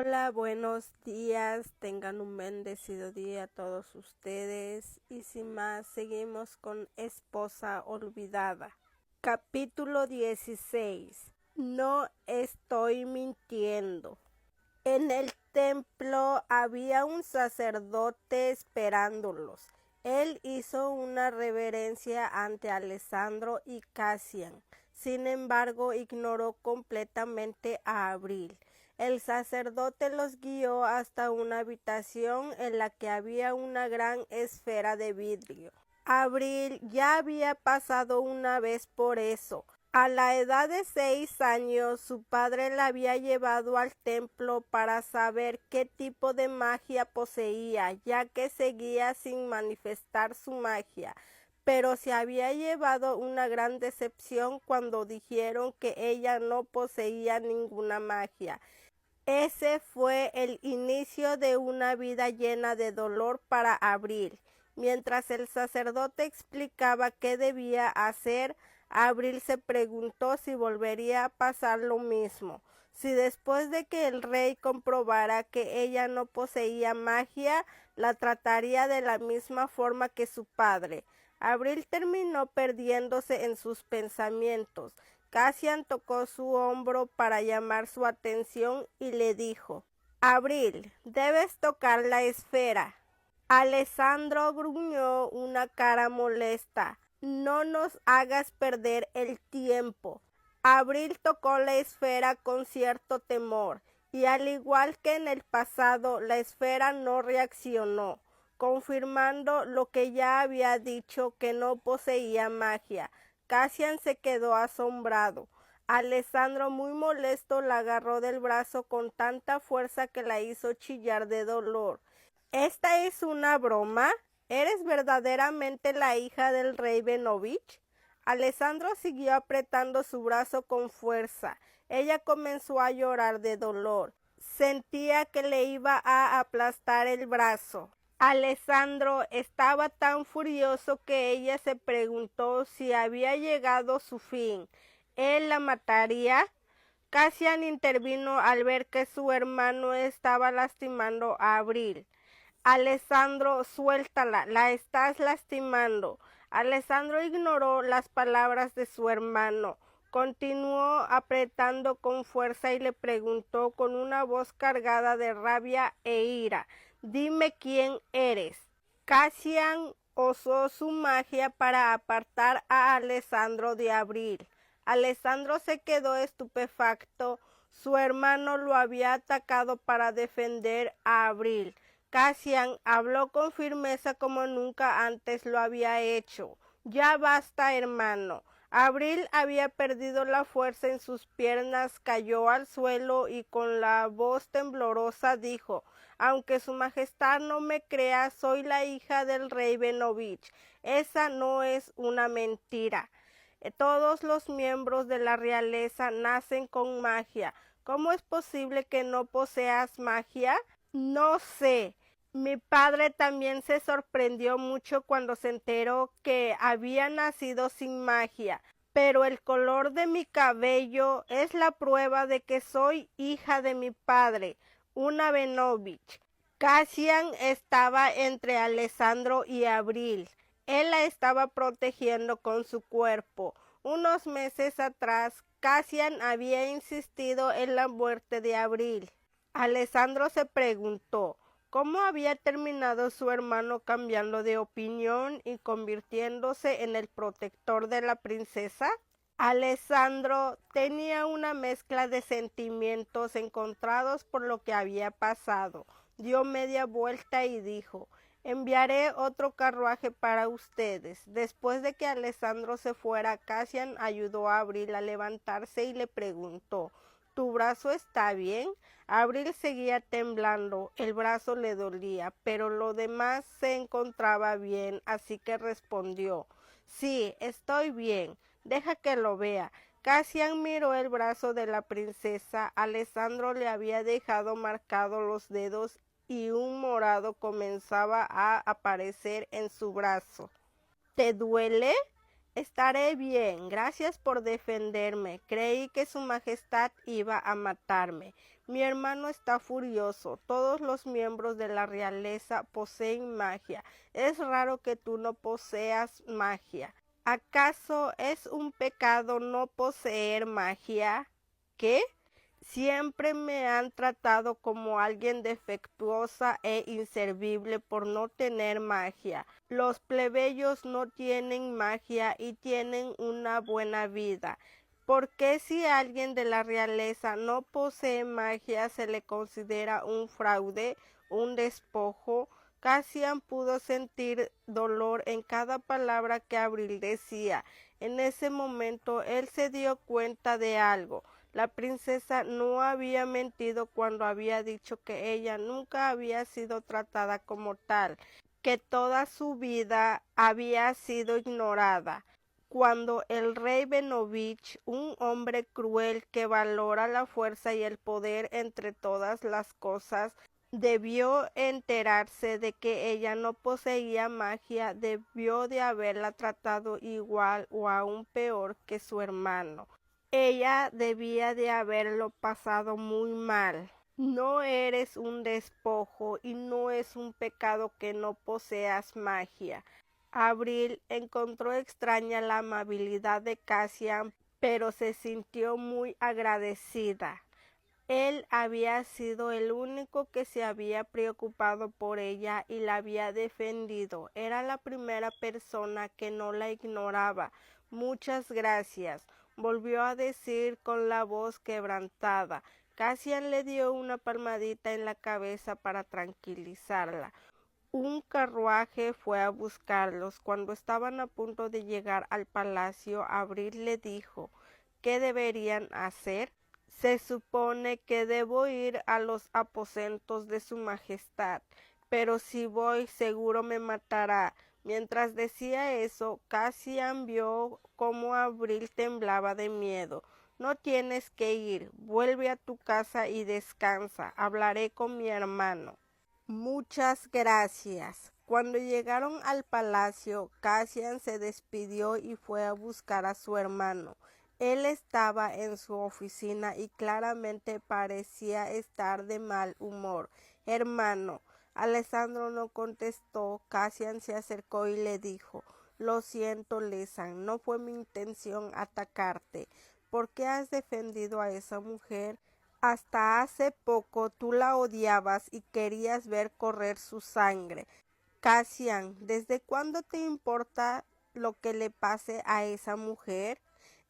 Hola, buenos días, tengan un bendecido día todos ustedes y sin más seguimos con Esposa Olvidada. Capítulo 16. No estoy mintiendo. En el templo había un sacerdote esperándolos. Él hizo una reverencia ante Alessandro y Cassian. Sin embargo, ignoró completamente a Abril. El sacerdote los guió hasta una habitación en la que había una gran esfera de vidrio. Abril ya había pasado una vez por eso. A la edad de 6 años, su padre la había llevado al templo para saber qué tipo de magia poseía, ya que seguía sin manifestar su magia. Pero se había llevado una gran decepción cuando dijeron que ella no poseía ninguna magia. Ese fue el inicio de una vida llena de dolor para Abril. Mientras el sacerdote explicaba qué debía hacer, Abril se preguntó si volvería a pasar lo mismo, si después de que el rey comprobara que ella no poseía magia, la trataría de la misma forma que su padre. Abril terminó perdiéndose en sus pensamientos. Cassian tocó su hombro para llamar su atención y le dijo: Abril, debes tocar la esfera. Alessandro gruñó una cara molesta. No nos hagas perder el tiempo. Abril tocó la esfera con cierto temor, y al igual que en el pasado, la esfera no reaccionó, confirmando lo que ya había dicho, que no poseía magia. Cassian se quedó asombrado. Alessandro, muy molesto, la agarró del brazo con tanta fuerza que la hizo chillar de dolor. ¿Esta es una broma? ¿Eres verdaderamente la hija del rey Benovich? Alessandro siguió apretando su brazo con fuerza. Ella comenzó a llorar de dolor. Sentía que le iba a aplastar el brazo. Alessandro estaba tan furioso que ella se preguntó si había llegado su fin. ¿Él la mataría? Cassian intervino al ver que su hermano estaba lastimando a Abril. Alessandro, suéltala, la estás lastimando. Alessandro ignoró las palabras de su hermano. Continuó apretando con fuerza y le preguntó con una voz cargada de rabia e ira: Dime quién eres. Cassian usó su magia para apartar a Alessandro de Abril. Alessandro se quedó estupefacto. Su hermano lo había atacado para defender a Abril. Cassian habló con firmeza como nunca antes lo había hecho. Ya basta, hermano. Abril había perdido la fuerza en sus piernas, cayó al suelo y con la voz temblorosa dijo: Aunque su majestad no me crea, soy la hija del rey Benovich. Esa no es una mentira. Todos los miembros de la realeza nacen con magia. ¿Cómo es posible que no poseas magia? No sé. Mi padre también se sorprendió mucho cuando se enteró que había nacido sin magia, pero el color de mi cabello es la prueba de que soy hija de mi padre, una Benovich. Cassian estaba entre Alessandro y Abril. Él la estaba protegiendo con su cuerpo. Unos meses atrás, Cassian había insistido en la muerte de Abril. Alessandro se preguntó cómo había terminado su hermano cambiando de opinión y convirtiéndose en el protector de la princesa. Alessandro tenía una mezcla de sentimientos encontrados por lo que había pasado. Dio media vuelta y dijo: Enviaré otro carruaje para ustedes. Después de que Alessandro se fuera, Cassian ayudó a Abril a levantarse y le preguntó: ¿Tu brazo está bien? Abril seguía temblando, el brazo le dolía, pero lo demás se encontraba bien, así que respondió: Sí, estoy bien, deja que lo vea. Cassian miró el brazo de la princesa. Alessandro le había dejado marcados los dedos y un morado comenzaba a aparecer en su brazo. ¿Te duele? Estaré bien, gracias por defenderme. Creí que su majestad iba a matarme. Mi hermano está furioso. Todos los miembros de la realeza poseen magia. Es raro que tú no poseas magia. ¿Acaso es un pecado no poseer magia? ¿Qué? Siempre me han tratado como alguien defectuosa e inservible por no tener magia. Los plebeyos no tienen magia y tienen una buena vida. ¿Por qué si alguien de la realeza no posee magia se le considera un fraude, un despojo? Cassian pudo sentir dolor en cada palabra que Abril decía. En ese momento él se dio cuenta de algo. La princesa no había mentido cuando había dicho que ella nunca había sido tratada como tal, que toda su vida había sido ignorada. Cuando el rey Benovich, un hombre cruel que valora la fuerza y el poder entre todas las cosas, debió enterarse de que ella no poseía magia, debió de haberla tratado igual o aún peor que su hermano. Ella debía de haberlo pasado muy mal. No eres un despojo y no es un pecado que no poseas magia. Abril encontró extraña la amabilidad de Cassian, pero se sintió muy agradecida. Él había sido el único que se había preocupado por ella y la había defendido. Era la primera persona que no la ignoraba. Muchas gracias, volvió a decir con la voz quebrantada. Cassian le dio una palmadita en la cabeza para tranquilizarla. Un carruaje fue a buscarlos. Cuando estaban a punto de llegar al palacio, Abril le dijo, ¿qué deberían hacer? Se supone que debo ir a los aposentos de su majestad, pero si voy seguro me matará. Mientras decía eso, Cassian vio cómo Abril temblaba de miedo. No tienes que ir, vuelve a tu casa y descansa. Hablaré con mi hermano. Muchas gracias. Cuando llegaron al palacio, Cassian se despidió y fue a buscar a su hermano. Él estaba en su oficina y claramente parecía estar de mal humor. Hermano, Alessandro no contestó. Cassian se acercó y le dijo, lo siento, Lesan, no fue mi intención atacarte. ¿Por qué has defendido a esa mujer? Hasta hace poco tú la odiabas y querías ver correr su sangre. Cassian, ¿desde cuándo te importa lo que le pase a esa mujer?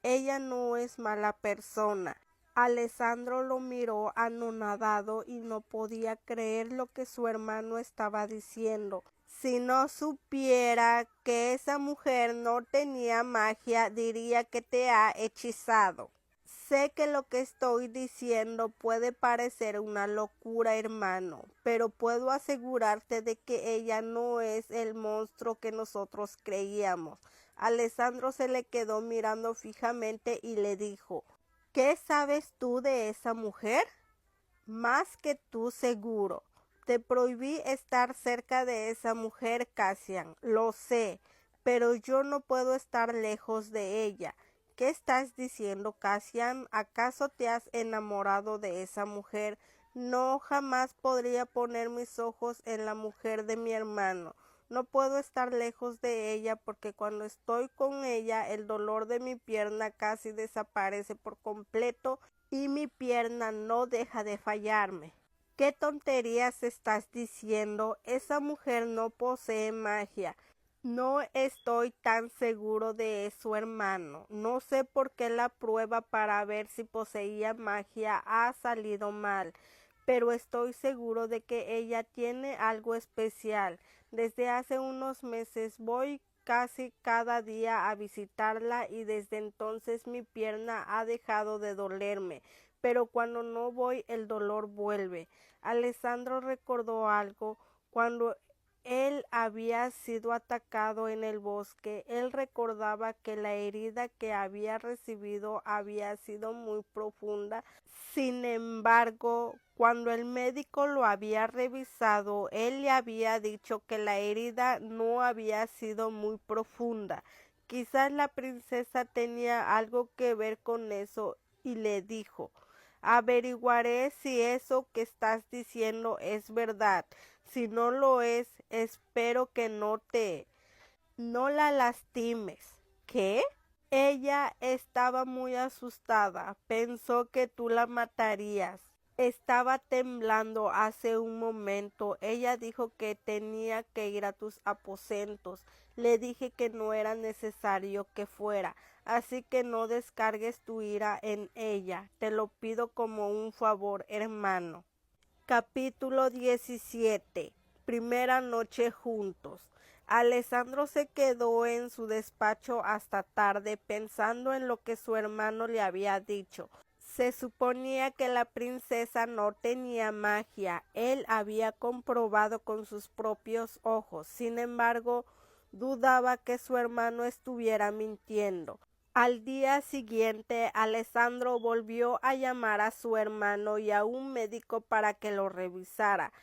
Ella no es mala persona. Alessandro lo miró anonadado y no podía creer lo que su hermano estaba diciendo. Si no supiera que esa mujer no tenía magia, diría que te ha hechizado. Sé que lo que estoy diciendo puede parecer una locura, hermano, pero puedo asegurarte de que ella no es el monstruo que nosotros creíamos. Alessandro se le quedó mirando fijamente y le dijo, ¿qué sabes tú de esa mujer? Más que tú seguro. Te prohibí estar cerca de esa mujer, Cassian, lo sé, pero yo no puedo estar lejos de ella. ¿Qué estás diciendo, Cassian? ¿Acaso te has enamorado de esa mujer? No, jamás podría poner mis ojos en la mujer de mi hermano. No puedo estar lejos de ella porque cuando estoy con ella el dolor de mi pierna casi desaparece por completo y mi pierna no deja de fallarme. ¿Qué tonterías estás diciendo? Esa mujer no posee magia. No estoy tan seguro de eso, hermano. No sé por qué la prueba para ver si poseía magia ha salido mal, pero estoy seguro de que ella tiene algo especial. Desde hace unos meses voy casi cada día a visitarla y desde entonces mi pierna ha dejado de dolerme, pero cuando no voy el dolor vuelve. Alessandro recordó algo cuando él había sido atacado en el bosque. Él recordaba que la herida que había recibido había sido muy profunda. Sin embargo, cuando el médico lo había revisado, él le había dicho que la herida no había sido muy profunda. Quizás la princesa tenía algo que ver con eso y le dijo, Averiguaré si eso que estás diciendo es verdad. Si no lo es, espero que no la lastimes. ¿Qué? Ella estaba muy asustada. Pensó que tú la matarías. Estaba temblando hace un momento. Ella dijo que tenía que ir a tus aposentos. Le dije que no era necesario que fuera, así que no descargues tu ira en ella. Te lo pido como un favor, hermano. Capítulo 17. Primera noche juntos. Alessandro se quedó en su despacho hasta tarde pensando en lo que su hermano le había dicho. Se suponía que la princesa no tenía magia. Él había comprobado con sus propios ojos. Sin embargo, dudaba que su hermano estuviera mintiendo. Al día siguiente, Alessandro volvió a llamar a su hermano y a un médico para que lo revisara.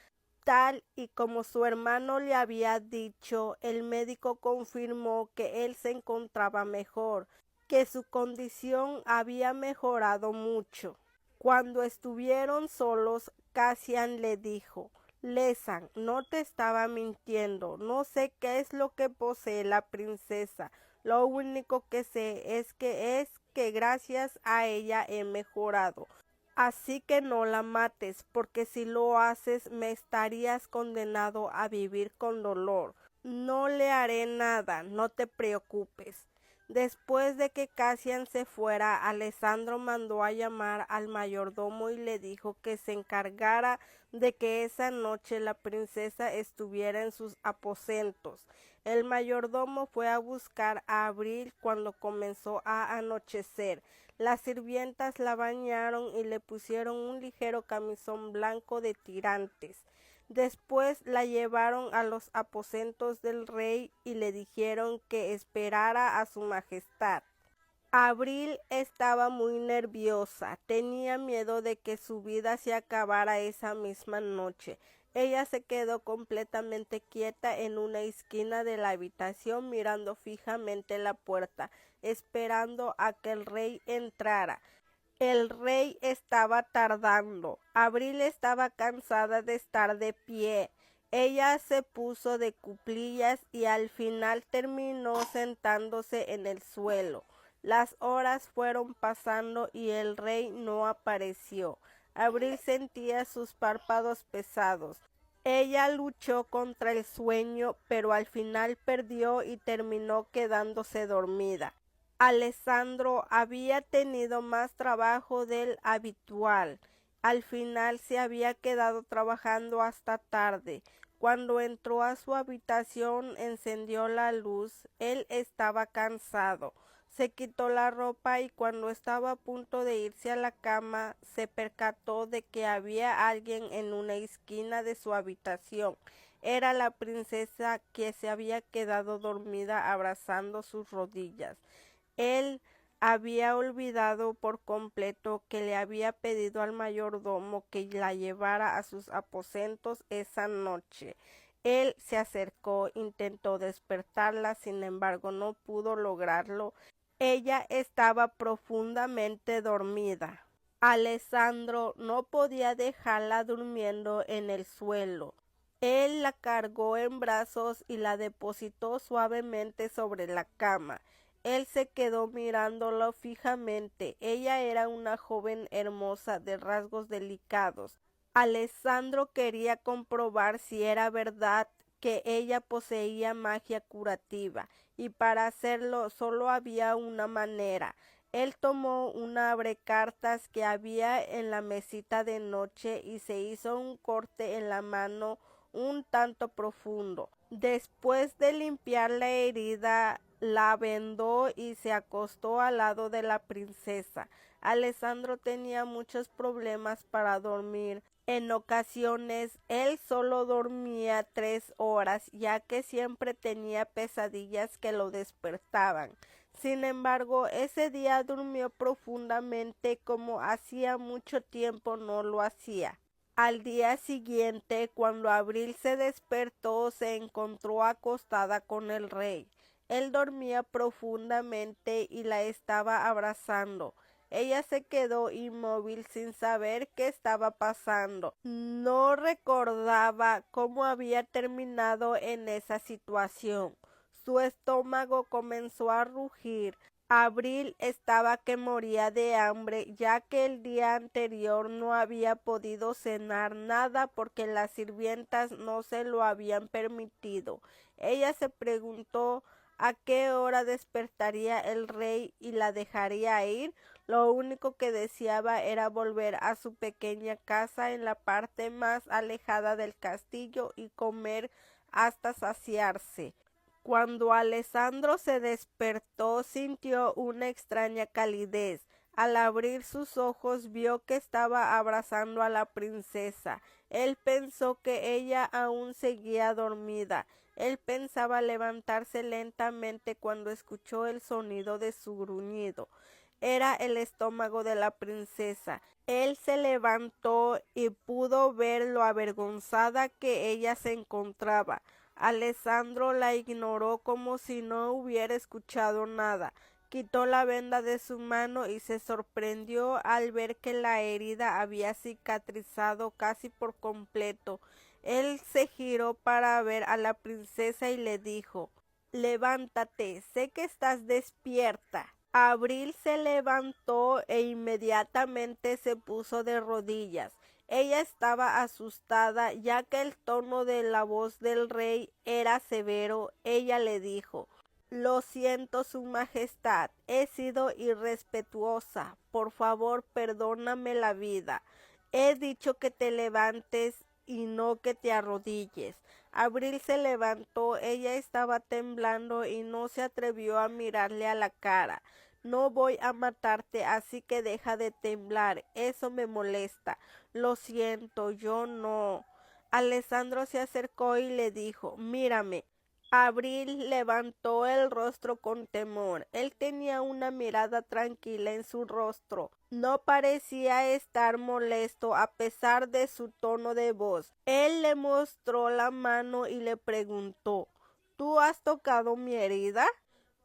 Tal y como su hermano le había dicho, el médico confirmó que él se encontraba mejor, que su condición había mejorado mucho. Cuando estuvieron solos, Cassian le dijo: Lesan, no te estaba mintiendo, no sé qué es lo que posee la princesa. Lo único que sé es que gracias a ella he mejorado. Así que no la mates, porque si lo haces me estarías condenado a vivir con dolor. No le haré nada, no te preocupes. Después de que Cassian se fuera, Alessandro mandó a llamar al mayordomo y le dijo que se encargara de que esa noche la princesa estuviera en sus aposentos. El mayordomo fue a buscar a Abril cuando comenzó a anochecer. Las sirvientas la bañaron y le pusieron un ligero camisón blanco de tirantes. Después la llevaron a los aposentos del rey y le dijeron que esperara a su majestad. Abril estaba muy nerviosa, tenía miedo de que su vida se acabara esa misma noche. Ella se quedó completamente quieta en una esquina de la habitación mirando fijamente la puerta, esperando a que el rey entrara. El rey estaba tardando. Abril estaba cansada de estar de pie. Ella se puso de cuclillas y al final terminó sentándose en el suelo. Las horas fueron pasando y el rey no apareció. Abril sentía sus párpados pesados. Ella luchó contra el sueño, pero al final perdió y terminó quedándose dormida. Alessandro había tenido más trabajo del habitual. Al final se había quedado trabajando hasta tarde. Cuando entró a su habitación, encendió la luz. Él estaba cansado. Se quitó la ropa y cuando estaba a punto de irse a la cama, se percató de que había alguien en una esquina de su habitación. Era la princesa que se había quedado dormida abrazando sus rodillas. Él había olvidado por completo que le había pedido al mayordomo que la llevara a sus aposentos esa noche. Él se acercó, intentó despertarla, sin embargo no pudo lograrlo. Ella estaba profundamente dormida. Alessandro no podía dejarla durmiendo en el suelo. Él la cargó en brazos y la depositó suavemente sobre la cama. Él se quedó mirándolo fijamente. Ella era una joven hermosa de rasgos delicados. Alessandro quería comprobar si era verdad que ella poseía magia curativa, y para hacerlo solo había una manera. Él tomó un abrecartas que había en la mesita de noche y se hizo un corte en la mano un tanto profundo. Después de limpiar la herida, la vendó y se acostó al lado de la princesa. Alessandro tenía muchos problemas para dormir. En ocasiones él solo dormía 3 horas, ya que siempre tenía pesadillas que lo despertaban. Sin embargo, ese día durmió profundamente como hacía mucho tiempo no lo hacía. Al día siguiente, cuando Abril se despertó, se encontró acostada con el rey. Él dormía profundamente y la estaba abrazando. Ella se quedó inmóvil sin saber qué estaba pasando. No recordaba cómo había terminado en esa situación. Su estómago comenzó a rugir. Abril estaba que moría de hambre, ya que el día anterior no había podido cenar nada porque las sirvientas no se lo habían permitido. Ella se preguntó a qué hora despertaría el rey y la dejaría ir. Lo único que deseaba era volver a su pequeña casa en la parte más alejada del castillo y comer hasta saciarse. Cuando Alessandro se despertó, sintió una extraña calidez. Al abrir sus ojos vio que estaba abrazando a la princesa. Él pensó que ella aún seguía dormida. Él pensaba levantarse lentamente cuando escuchó el sonido de su gruñido. Era el estómago de la princesa. Él se levantó y pudo ver lo avergonzada que ella se encontraba. Alessandro la ignoró como si no hubiera escuchado nada. Quitó la venda de su mano y se sorprendió al ver que la herida había cicatrizado casi por completo. Él se giró para ver a la princesa y le dijo: «Levántate, sé que estás despierta». Abril se levantó e inmediatamente se puso de rodillas. Ella estaba asustada, ya que el tono de la voz del rey era severo. Ella le dijo: «Lo siento, Su Majestad, he sido irrespetuosa. Por favor, perdóname la vida. He dicho que te levantes y no que te arrodilles». Abril se levantó. Ella estaba temblando y no se atrevió a mirarle a la cara. «No voy a matarte, así que deja de temblar. Eso me molesta. Lo siento, yo no». Alessandro se acercó y le dijo: «Mírame». Abril levantó el rostro con temor. Él tenía una mirada tranquila en su rostro. No parecía estar molesto a pesar de su tono de voz. Él le mostró la mano y le preguntó: «¿Tú has tocado mi herida?»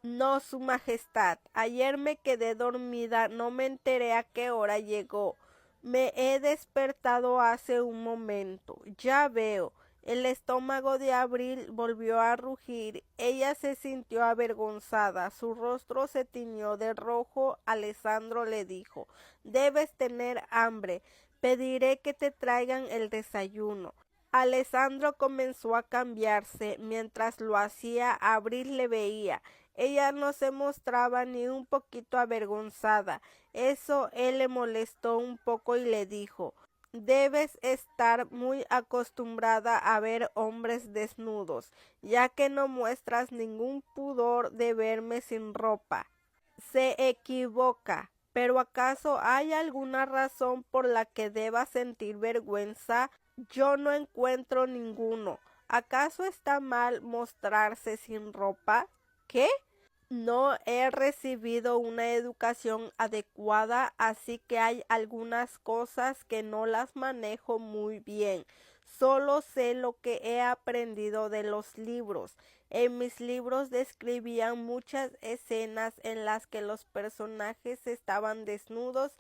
«No, Su Majestad. Ayer me quedé dormida, no me enteré a qué hora llegó. Me he despertado hace un momento». «Ya veo». El estómago de Abril volvió a rugir. Ella se sintió avergonzada. Su rostro se tiñó de rojo. Alessandro le dijo: «Debes tener hambre. Pediré que te traigan el desayuno». Alessandro comenzó a cambiarse. Mientras lo hacía, Abril le veía. Ella no se mostraba ni un poquito avergonzada. Eso él le molestó un poco y le dijo: «Debes estar muy acostumbrada a ver hombres desnudos, ya que no muestras ningún pudor de verme sin ropa». «Se equivoca. ¿Pero acaso hay alguna razón por la que deba sentir vergüenza?» «Yo no encuentro ninguno. ¿Acaso está mal mostrarse sin ropa?» «¿Qué? No he recibido una educación adecuada, así que hay algunas cosas que no las manejo muy bien. Solo sé lo que he aprendido de los libros. En mis libros describían muchas escenas en las que los personajes estaban desnudos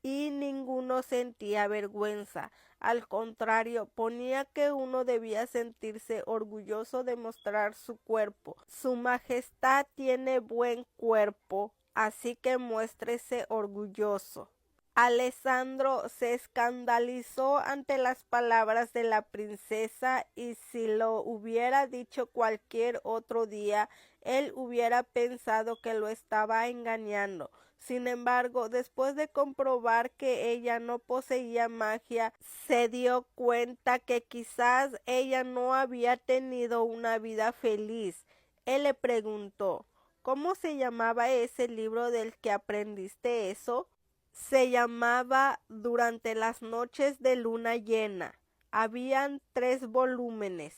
y ninguno sentía vergüenza. Al contrario, ponía que uno debía sentirse orgulloso de mostrar su cuerpo. Su Majestad tiene buen cuerpo, así que muéstrese orgulloso». Alessandro se escandalizó ante las palabras de la princesa, y si lo hubiera dicho cualquier otro día, él hubiera pensado que lo estaba engañando. Sin embargo, después de comprobar que ella no poseía magia, se dio cuenta que quizás ella no había tenido una vida feliz. Él le preguntó: «¿Cómo se llamaba ese libro del que aprendiste eso?» «Se llamaba Durante las noches de luna llena. Habían 3 volúmenes».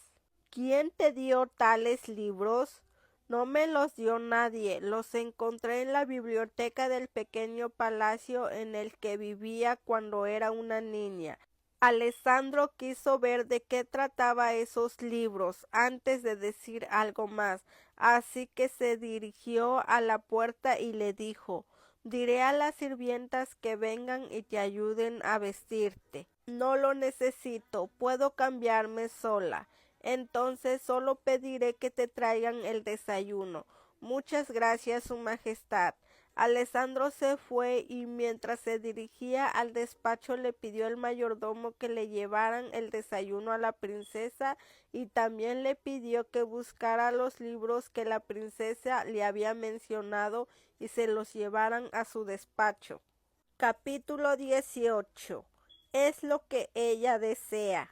«¿Quién te dio tales libros?» «No me los dio nadie. Los encontré en la biblioteca del pequeño palacio en el que vivía cuando era una niña». Alessandro quiso ver de qué trataba esos libros antes de decir algo más, así que se dirigió a la puerta y le dijo: Diré a las sirvientas que vengan y te ayuden a vestirte. No lo necesito, puedo cambiarme sola. Entonces solo pediré que te traigan el desayuno. Muchas gracias, Su Majestad. Alessandro se fue y mientras se dirigía al despacho le pidió al mayordomo que le llevaran el desayuno a la princesa y también le pidió que buscara los libros que la princesa le había mencionado y se los llevaran a su despacho. Capítulo 18. Es lo que ella desea.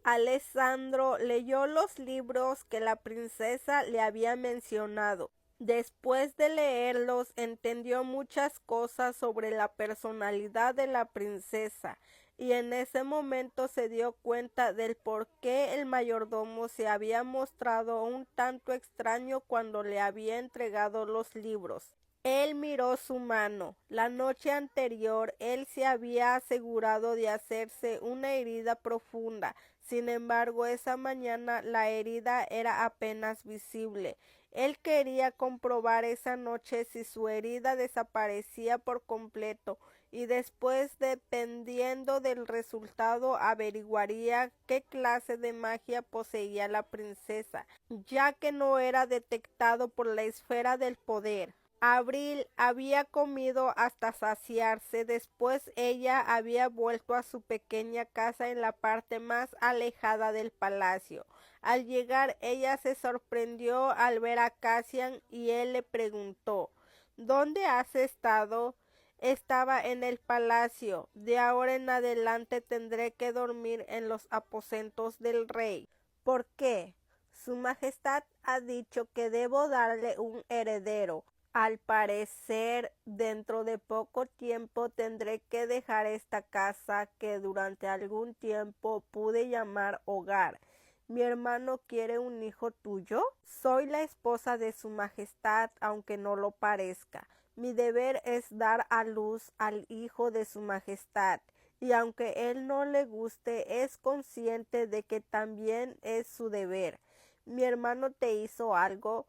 Alessandro leyó los libros que la princesa le había mencionado. Después de leerlos, entendió muchas cosas sobre la personalidad de la princesa, y en ese momento se dio cuenta del por qué el mayordomo se había mostrado un tanto extraño cuando le había entregado los libros. Él miró su mano. La noche anterior él se había asegurado de hacerse una herida profunda. Sin embargo, esa mañana la herida era apenas visible. Él quería comprobar esa noche si su herida desaparecía por completo y después, dependiendo del resultado, averiguaría qué clase de magia poseía la princesa, ya que no era detectado por la esfera del poder. Abril había comido hasta saciarse. Después ella había vuelto a su pequeña casa en la parte más alejada del palacio. Al llegar ella se sorprendió al ver a Cassian y él le preguntó: ¿Dónde has estado? Estaba en el palacio. De ahora en adelante tendré que dormir en los aposentos del rey. ¿Por qué? Su Majestad ha dicho que debo darle un heredero. Al parecer, dentro de poco tiempo tendré que dejar esta casa que durante algún tiempo pude llamar hogar. ¿Mi hermano quiere un hijo tuyo? Soy la esposa de Su Majestad, aunque no lo parezca. Mi deber es dar a luz al hijo de Su Majestad, y aunque él no le guste, es consciente de que también es su deber. ¿Mi hermano te hizo algo?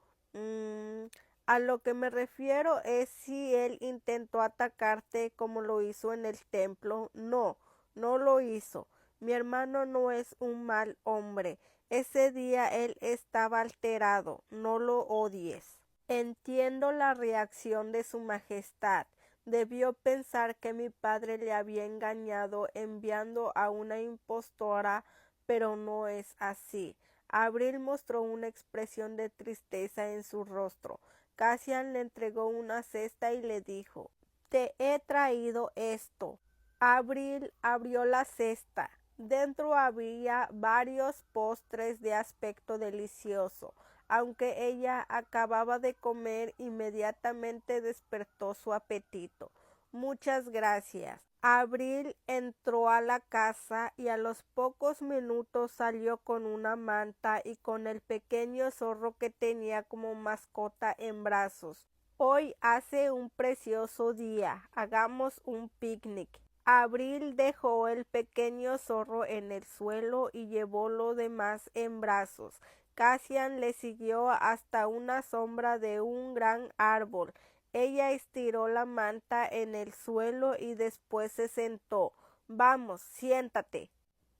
A lo que me refiero es si él intentó atacarte como lo hizo en el templo. No, no lo hizo. Mi hermano no es un mal hombre. Ese día él estaba alterado. No lo odies. Entiendo la reacción de Su Majestad. Debió pensar que mi padre le había engañado enviando a una impostora, pero no es así. Abril mostró una expresión de tristeza en su rostro. Cassian le entregó una cesta y le dijo: Te he traído esto. Abril abrió la cesta. Dentro había varios postres de aspecto delicioso. Aunque ella acababa de comer, inmediatamente despertó su apetito. Muchas gracias. Abril entró a la casa y a los pocos minutos salió con una manta y con el pequeño zorro que tenía como mascota en brazos. Hoy hace un precioso día. Hagamos un picnic. Abril dejó el pequeño zorro en el suelo y llevó lo demás en brazos. Cassian le siguió hasta una sombra de un gran árbol. Ella estiró la manta en el suelo y después se sentó. Vamos, siéntate.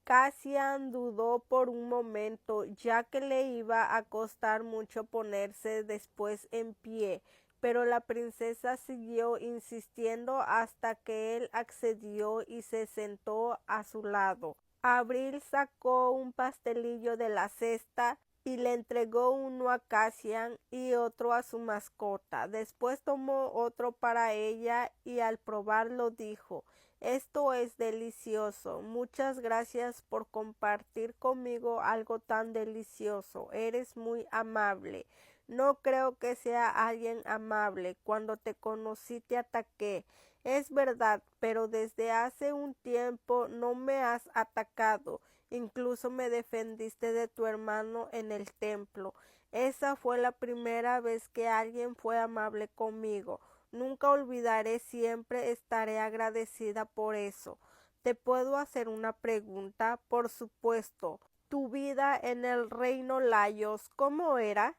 Cassian dudó por un momento, ya que le iba a costar mucho ponerse después en pie, pero la princesa siguió insistiendo hasta que él accedió y se sentó a su lado. Abril sacó un pastelillo de la cesta y le entregó uno a Cassian y otro a su mascota. Después tomó otro para ella y al probarlo dijo: Esto es delicioso. Muchas gracias por compartir conmigo algo tan delicioso. Eres muy amable. No creo que sea alguien amable. Cuando te conocí te ataqué. Es verdad, pero desde hace un tiempo no me has atacado. Incluso me defendiste de tu hermano en el templo. Esa fue la primera vez que alguien fue amable conmigo. Nunca olvidaré, siempre estaré agradecida por eso. ¿Te puedo hacer una pregunta? Por supuesto. ¿Tu vida en el reino Laios cómo era?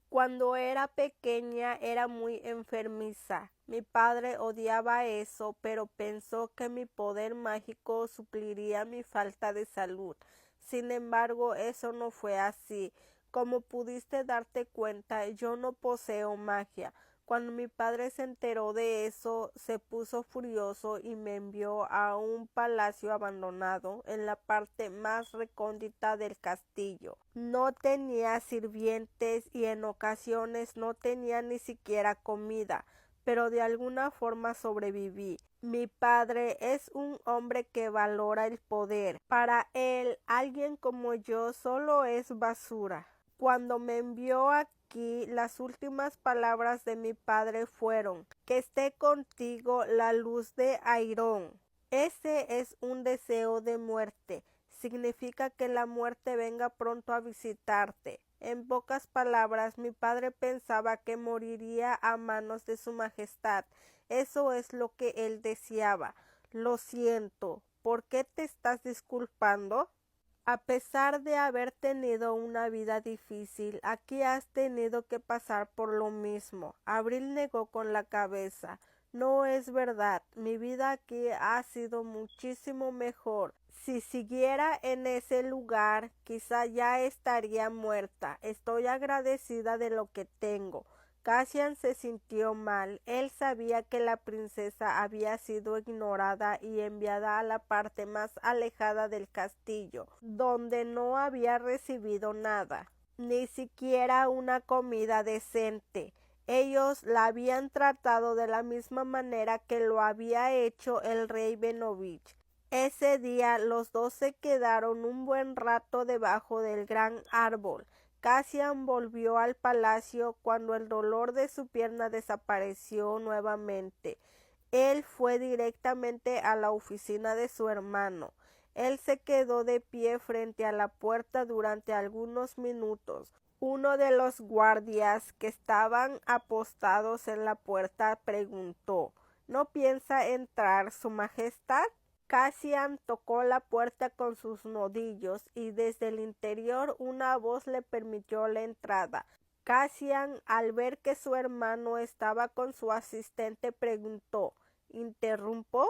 Cuando era pequeña era muy enfermiza. Mi padre odiaba eso, pero pensó que mi poder mágico supliría mi falta de salud. Sin embargo, eso no fue así. Como pudiste darte cuenta, yo no poseo magia. Cuando mi padre se enteró de eso, se puso furioso y me envió a un palacio abandonado en la parte más recóndita del castillo. No tenía sirvientes y en ocasiones no tenía ni siquiera comida, pero de alguna forma sobreviví. Mi padre es un hombre que valora el poder. Para él, alguien como yo solo es basura. Cuando me envió aquí, las últimas palabras de mi padre fueron: que esté contigo la luz de Airón. Ese es un deseo de muerte. Significa que la muerte venga pronto a visitarte. En pocas palabras, mi padre pensaba que moriría a manos de su majestad. Eso es lo que él deseaba. Lo siento. ¿Por qué te estás disculpando? A pesar de haber tenido una vida difícil, aquí has tenido que pasar por lo mismo. Abril negó con la cabeza. No es verdad. Mi vida aquí ha sido muchísimo mejor. Si siguiera en ese lugar, quizá ya estaría muerta. Estoy agradecida de lo que tengo. Cassian se sintió mal. Él sabía que la princesa había sido ignorada y enviada a la parte más alejada del castillo, donde no había recibido nada, ni siquiera una comida decente. Ellos la habían tratado de la misma manera que lo había hecho el rey Benovich. Ese día los dos se quedaron un buen rato debajo del gran árbol. Cassian volvió al palacio cuando el dolor de su pierna desapareció nuevamente. Él fue directamente a la oficina de su hermano. Él se quedó de pie frente a la puerta durante algunos minutos. Uno de los guardias que estaban apostados en la puerta preguntó: ¿No piensa entrar, Su Majestad? Cassian tocó la puerta con sus nudillos y desde el interior una voz le permitió la entrada. Cassian, al ver que su hermano estaba con su asistente, preguntó: ¿Interrumpo?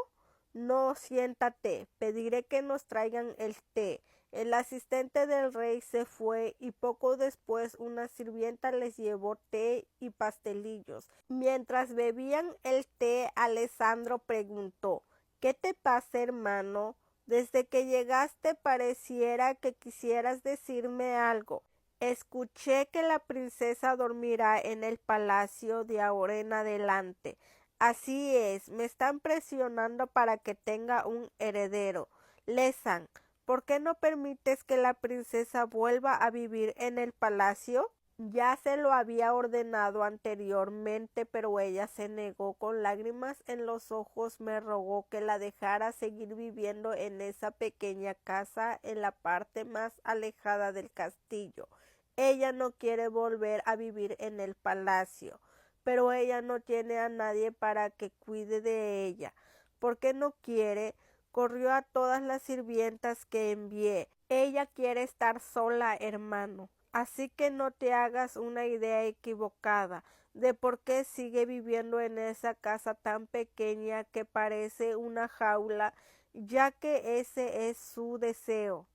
No, siéntate. Pediré que nos traigan el té. El asistente del rey se fue y poco después una sirvienta les llevó té y pastelillos. Mientras bebían el té, Alessandro preguntó: ¿Qué te pasa, hermano? Desde que llegaste pareciera que quisieras decirme algo. Escuché que la princesa dormirá en el palacio de ahora en adelante. Así es, me están presionando para que tenga un heredero. Lesan, ¿por qué no permites que la princesa vuelva a vivir en el palacio? Ya se lo había ordenado anteriormente, pero ella se negó. Con lágrimas en los ojos me rogó que la dejara seguir viviendo en esa pequeña casa en la parte más alejada del castillo. Ella no quiere volver a vivir en el palacio, pero ella no tiene a nadie para que cuide de ella. ¿Por qué no quiere? Corrió a todas las sirvientas que envié. Ella quiere estar sola, hermano. Así que no te hagas una idea equivocada de por qué sigue viviendo en esa casa tan pequeña que parece una jaula, ya que ese es su deseo.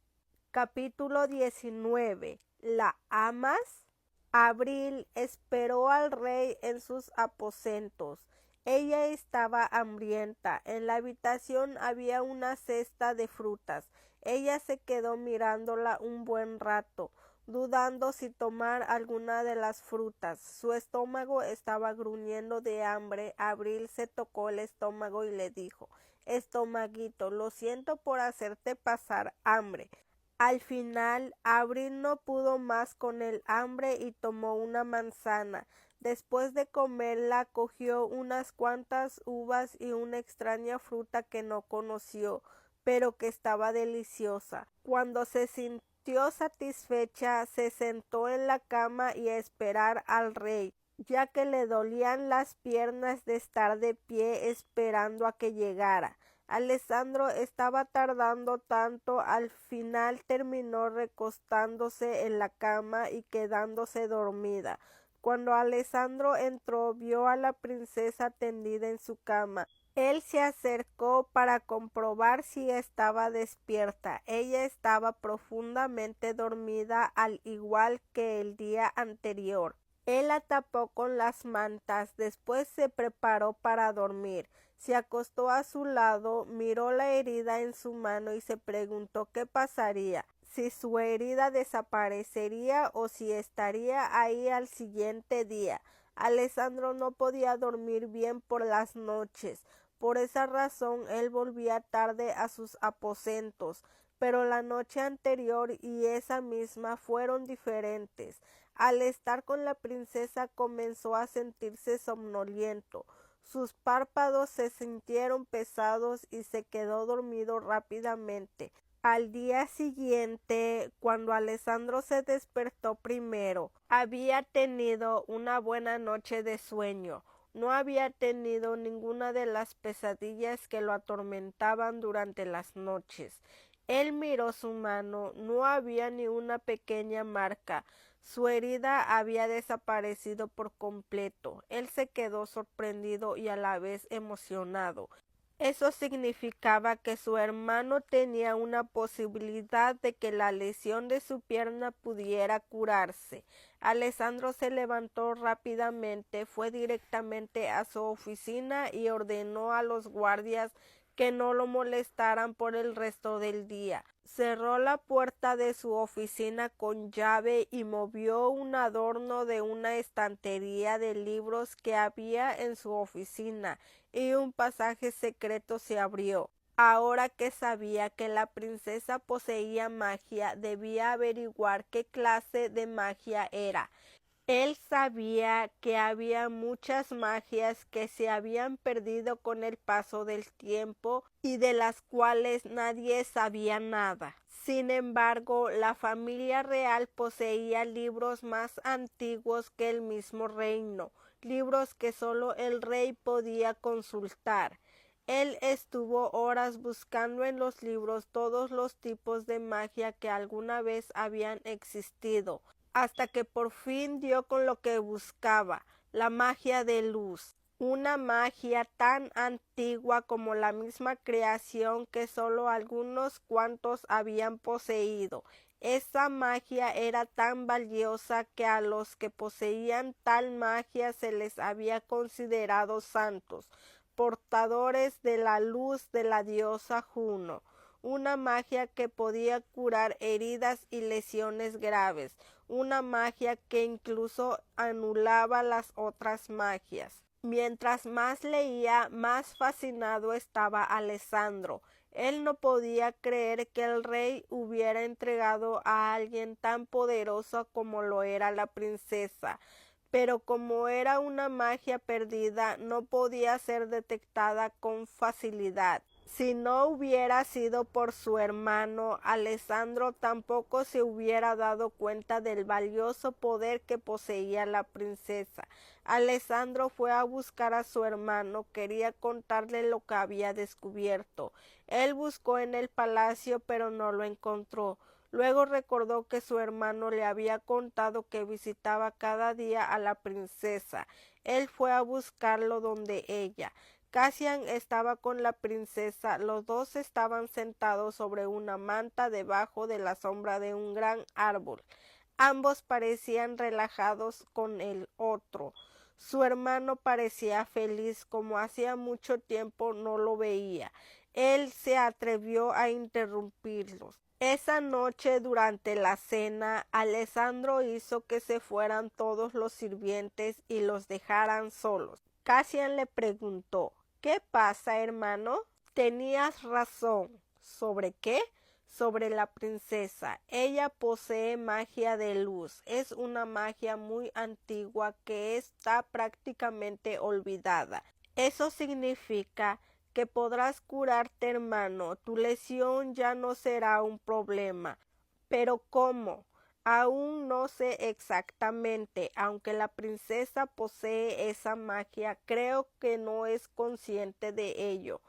Capítulo 19. ¿La amas? Abril esperó al rey en sus aposentos. Ella estaba hambrienta. En la habitación había una cesta de frutas. Ella se quedó mirándola un buen rato, dudando si tomar alguna de las frutas. Su estómago estaba gruñendo de hambre. Abril se tocó el estómago y le dijo: Estomaguito, lo siento por hacerte pasar hambre. Al final, Abril no pudo más con el hambre y tomó una manzana. Después de comerla, cogió unas cuantas uvas y una extraña fruta que no conoció, pero que estaba deliciosa. Cuando se sintió satisfecha, se sentó en la cama y a esperar al rey, ya que le dolían las piernas de estar de pie esperando a que llegara. Alessandro estaba tardando tanto, al final terminó recostándose en la cama y quedándose dormida. Cuando Alessandro entró, vio a la princesa tendida en su cama. Él se acercó para comprobar si estaba despierta. Ella estaba profundamente dormida, al igual que el día anterior. Él la tapó con las mantas, después se preparó para dormir. Se acostó a su lado, miró la herida en su mano y se preguntó qué pasaría, si su herida desaparecería o si estaría ahí al siguiente día. Alessandro no podía dormir bien por las noches. Por esa razón él volvía tarde a sus aposentos, pero la noche anterior y esa misma fueron diferentes. Al estar con la princesa comenzó a sentirse somnoliento. Sus párpados se sintieron pesados y se quedó dormido rápidamente. Al día siguiente, cuando Alessandro se despertó primero, había tenido una buena noche de sueño. No había tenido ninguna de las pesadillas que lo atormentaban durante las noches. Él miró su mano, no había ni una pequeña marca. Su herida había desaparecido por completo. Él se quedó sorprendido y a la vez emocionado. Eso significaba que su hermano tenía una posibilidad de que la lesión de su pierna pudiera curarse. Alessandro se levantó rápidamente, fue directamente a su oficina y ordenó a los guardias que no lo molestaran por el resto del día. Cerró la puerta de su oficina con llave y movió un adorno de una estantería de libros que había en su oficina, y un pasaje secreto se abrió. Ahora que sabía que la princesa poseía magia, debía averiguar qué clase de magia era. Él sabía que había muchas magias que se habían perdido con el paso del tiempo y de las cuales nadie sabía nada. Sin embargo, la familia real poseía libros más antiguos que el mismo reino, libros que solo el rey podía consultar. Él estuvo horas buscando en los libros todos los tipos de magia que alguna vez habían existido, hasta que por fin dio con lo que buscaba, la magia de luz. Una magia tan antigua como la misma creación que solo algunos cuantos habían poseído. Esa magia era tan valiosa que a los que poseían tal magia se les había considerado santos, portadores de la luz de la diosa Juno. Una magia que podía curar heridas y lesiones graves, una magia que incluso anulaba las otras magias. Mientras más leía, más fascinado estaba Alessandro. Él no podía creer que el rey hubiera entregado a alguien tan poderoso como lo era la princesa, pero como era una magia perdida, no podía ser detectada con facilidad. Si no hubiera sido por su hermano, Alessandro tampoco se hubiera dado cuenta del valioso poder que poseía la princesa. Alessandro fue a buscar a su hermano, quería contarle lo que había descubierto. Él buscó en el palacio, pero no lo encontró. Luego recordó que su hermano le había contado que visitaba cada día a la princesa. Él fue a buscarlo donde ella. Cassian estaba con la princesa. Los dos estaban sentados sobre una manta debajo de la sombra de un gran árbol. Ambos parecían relajados con el otro. Su hermano parecía feliz, como hacía mucho tiempo no lo veía. Él se atrevió a interrumpirlos. Esa noche, durante la cena, Alessandro hizo que se fueran todos los sirvientes y los dejaran solos. Cassian le preguntó: ¿Qué pasa, hermano? Tenías razón. ¿Sobre qué? Sobre la princesa. Ella posee magia de luz. Es una magia muy antigua que está prácticamente olvidada. Eso significa que podrás curarte, hermano. Tu lesión ya no será un problema. ¿Pero cómo? Aún no sé exactamente. Aunque la princesa posee esa magia, creo que no es consciente de ello.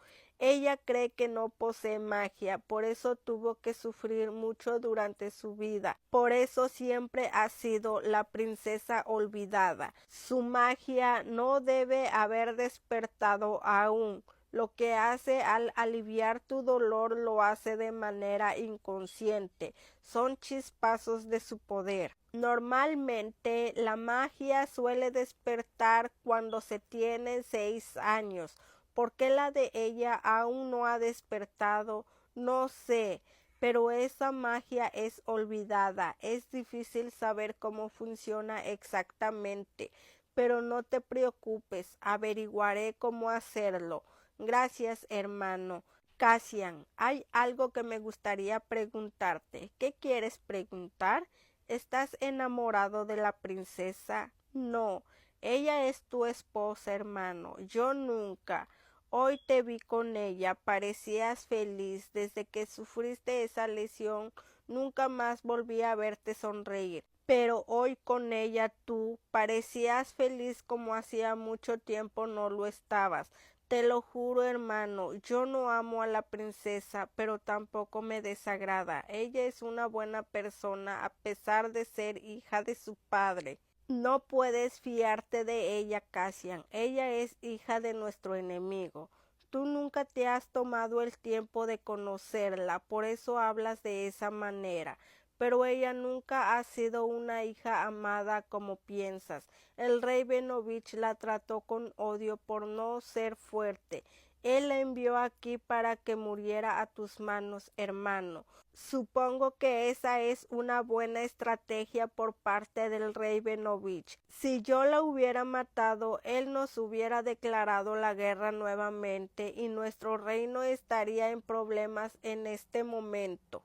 Ella cree que no posee magia, por eso tuvo que sufrir mucho durante su vida. Por eso siempre ha sido la princesa olvidada. Su magia no debe haber despertado aún. Lo que hace al aliviar tu dolor lo hace de manera inconsciente. Son chispazos de su poder. Normalmente la magia suele despertar cuando se tiene 6 años. ¿Por qué la de ella aún no ha despertado? No sé, pero esa magia es olvidada. Es difícil saber cómo funciona exactamente, pero no te preocupes, averiguaré cómo hacerlo. Gracias, hermano. Cassian, hay algo que me gustaría preguntarte. ¿Qué quieres preguntar? ¿Estás enamorado de la princesa? No, ella es tu esposa, hermano. Yo nunca. Hoy te vi con ella, parecías feliz. Desde que sufriste esa lesión, nunca más volví a verte sonreír. Pero hoy con ella tú parecías feliz como hacía mucho tiempo no lo estabas. Te lo juro, hermano, yo no amo a la princesa, pero tampoco me desagrada. Ella es una buena persona a pesar de ser hija de su padre. No puedes fiarte de ella, Cassian. Ella es hija de nuestro enemigo. Tú nunca te has tomado el tiempo de conocerla, por eso hablas de esa manera. Pero ella nunca ha sido una hija amada como piensas. El rey Benovich la trató con odio por no ser fuerte. Él la envió aquí para que muriera a tus manos, hermano. Supongo que esa es una buena estrategia por parte del rey Benovich. Si yo la hubiera matado, él nos hubiera declarado la guerra nuevamente y nuestro reino estaría en problemas en este momento.